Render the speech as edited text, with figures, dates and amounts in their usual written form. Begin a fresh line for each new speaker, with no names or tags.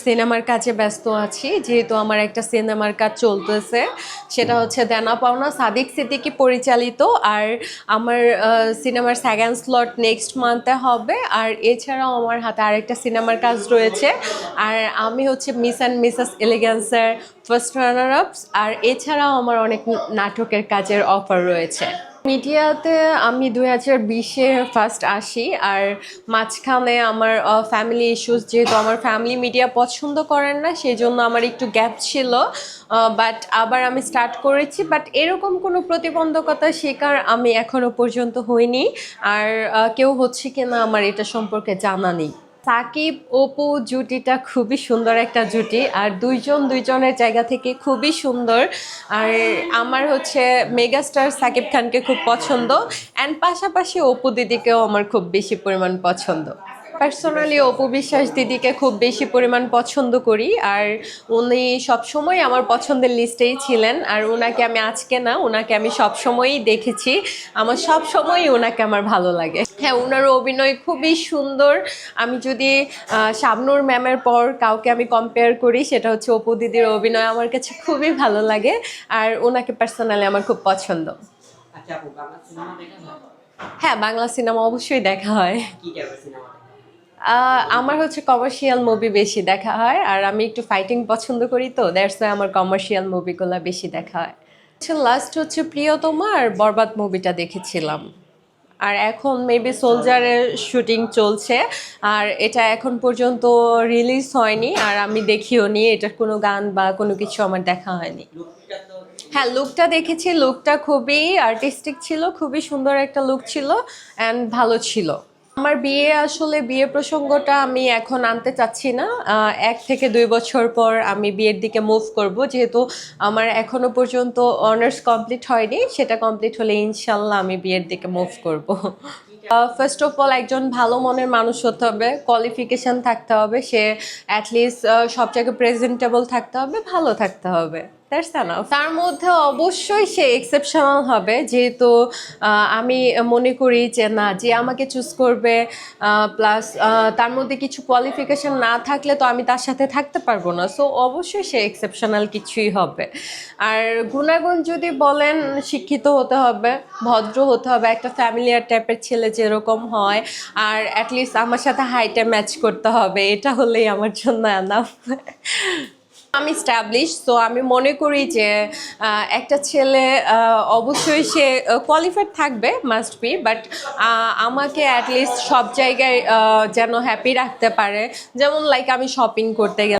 সিনেমার কাজে ব্যস্ত আছি, যেহেতু আমার একটা সিনেমার কাজ চলতেছে। সেটা হচ্ছে দেনা পাওনা, সাদিক সিদ্দিকী পরিচালিত। আর আমার সিনেমার সেকেন্ড স্লট নেক্সট মান্থে হবে। আর এছাড়াও আমার হাতে আরেকটা সিনেমার কাজ রয়েছে। আর আমি হচ্ছে মিস অ্যান্ড মিসেস এলিগেন্সের ফার্স্ট রানার আপস। আর এছাড়াও আমার অনেক নাটকের কাজের অফার রয়েছে। মিডিয়াতে আমি 2020-এ ফার্স্ট আসি। আর মাঝখানে আমার ফ্যামিলি ইস্যুস, যেহেতু আমার ফ্যামিলি মিডিয়া পছন্দ করেন না, সেই জন্য আমার একটু গ্যাপ ছিল। বাট আবার আমি স্টার্ট করেছি। বাট এরকম কোনো প্রতিবন্ধকতার শিকার আমি এখনো পর্যন্ত হইনি। আর কেউ হচ্ছে কিনা আমার এটা সম্পর্কে জানা নেই। সাকিব অপু জুটিটা খুবই সুন্দর একটা জুটি। আর দুইজনের জায়গা থেকে খুবই সুন্দর। আর আমার হচ্ছে মেগাস্টার সাকিব খানকে খুব পছন্দ। অ্যান্ড পাশাপাশি অপু দিদিকেও আমার খুব বেশি পরিমাণ পছন্দ। পার্সোনালি অপু বিশ্বাস দিদিকে খুব বেশি পরিমাণ পছন্দ করি। আর উনি সবসময় আমার পছন্দের লিস্টেই ছিলেন। আর ওনাকে আমি আজকে না, ওনাকে আমি সবসময়ই দেখেছি। আমার সবসময়ই ওনাকে আমার ভালো লাগে। হ্যাঁ, ওনার অভিনয় খুবই সুন্দর। আমি যদি শাবনূর ম্যামের পর কাউকে আমি কম্পেয়ার করি, সেটা হচ্ছে অপু দিদির অভিনয় আমার কাছে খুবই ভালো লাগে। আর ওনাকে পার্সোনালি আমার খুব পছন্দ। হ্যাঁ, বাংলা সিনেমা অবশ্যই দেখা হয়। আমার হচ্ছে কমার্শিয়াল মুভি বেশি দেখা হয়। আর আমি একটু ফাইটিং পছন্দ করি, তো দ্যাটস ওয়াই আমার কমার্শিয়াল মুভিগুলো বেশি দেখা হয়। লাস্ট হচ্ছে প্রিয়তমা আর বরবাদ মুভিটা দেখেছিলাম। আর এখন মেবি সোলজারের শুটিং চলছে। আর এটা এখন পর্যন্ত রিলিজ হয়নি, আর আমি দেখিও নি। এটার কোনো গান বা কোনো কিছু আমার দেখা হয়নি। হ্যাঁ, লুকটা দেখেছি। লুকটা খুবই আর্টিস্টিক ছিল, খুবই সুন্দর একটা লুক ছিল। অ্যান্ড ভালো ছিল। আমার বিয়ে প্রসঙ্গটা আমি এখন আনতে চাচ্ছি না। 1 থেকে 2 বছর পর আমি বিয়ের দিকে মুভ করব, যেহেতু আমার এখনো পর্যন্ত অনার্স কমপ্লিট হয়নি। সেটা কমপ্লিট হলে ইনশাল্লাহ আমি বিয়ের দিকে মুভ করব। ফার্স্ট অফ অল একজন ভালো মনের মানুষ হতে হবে, কোয়ালিফিকেশন থাকতে হবে, সে অ্যাটলিস্ট সব জায়গায় প্রেজেন্টেবল থাকতে হবে, ভালো থাকতে হবে। তার মধ্যে অবশ্যই সে এক্সেপশনাল হবে, যেহেতু আমি মনে করি যে না, যে আমাকে চুজ করবে প্লাস তার মধ্যে কিছু কোয়ালিফিকেশন না থাকলে তো আমি তার সাথে থাকতে পারবো না। সো অবশ্যই সে এক্সেপশনাল কিছুই হবে। আর গুণাগুণ যদি বলেন, শিক্ষিত হতে হবে, ভদ্র হতে হবে, একটা ফ্যামিলিয়ার টাইপের ছেলে যেরকম হয়। আর অ্যাটলিস্ট আমার সাথে হাইটে ম্যাচ করতে হবে, এটা হলেই আমার জন্য এনাফ। আমি স্ট্যাবলিশ, তো আমি মনে করি যে একটা ছেলে অবশ্যই সে কোয়ালিফাইড থাকবে, মাস্ট বি। বাট আমাকে অ্যাটলিস্ট সব জায়গায় যেন হ্যাপি রাখতে পারে। যেমন লাইক আমি শপিং করতে গেলে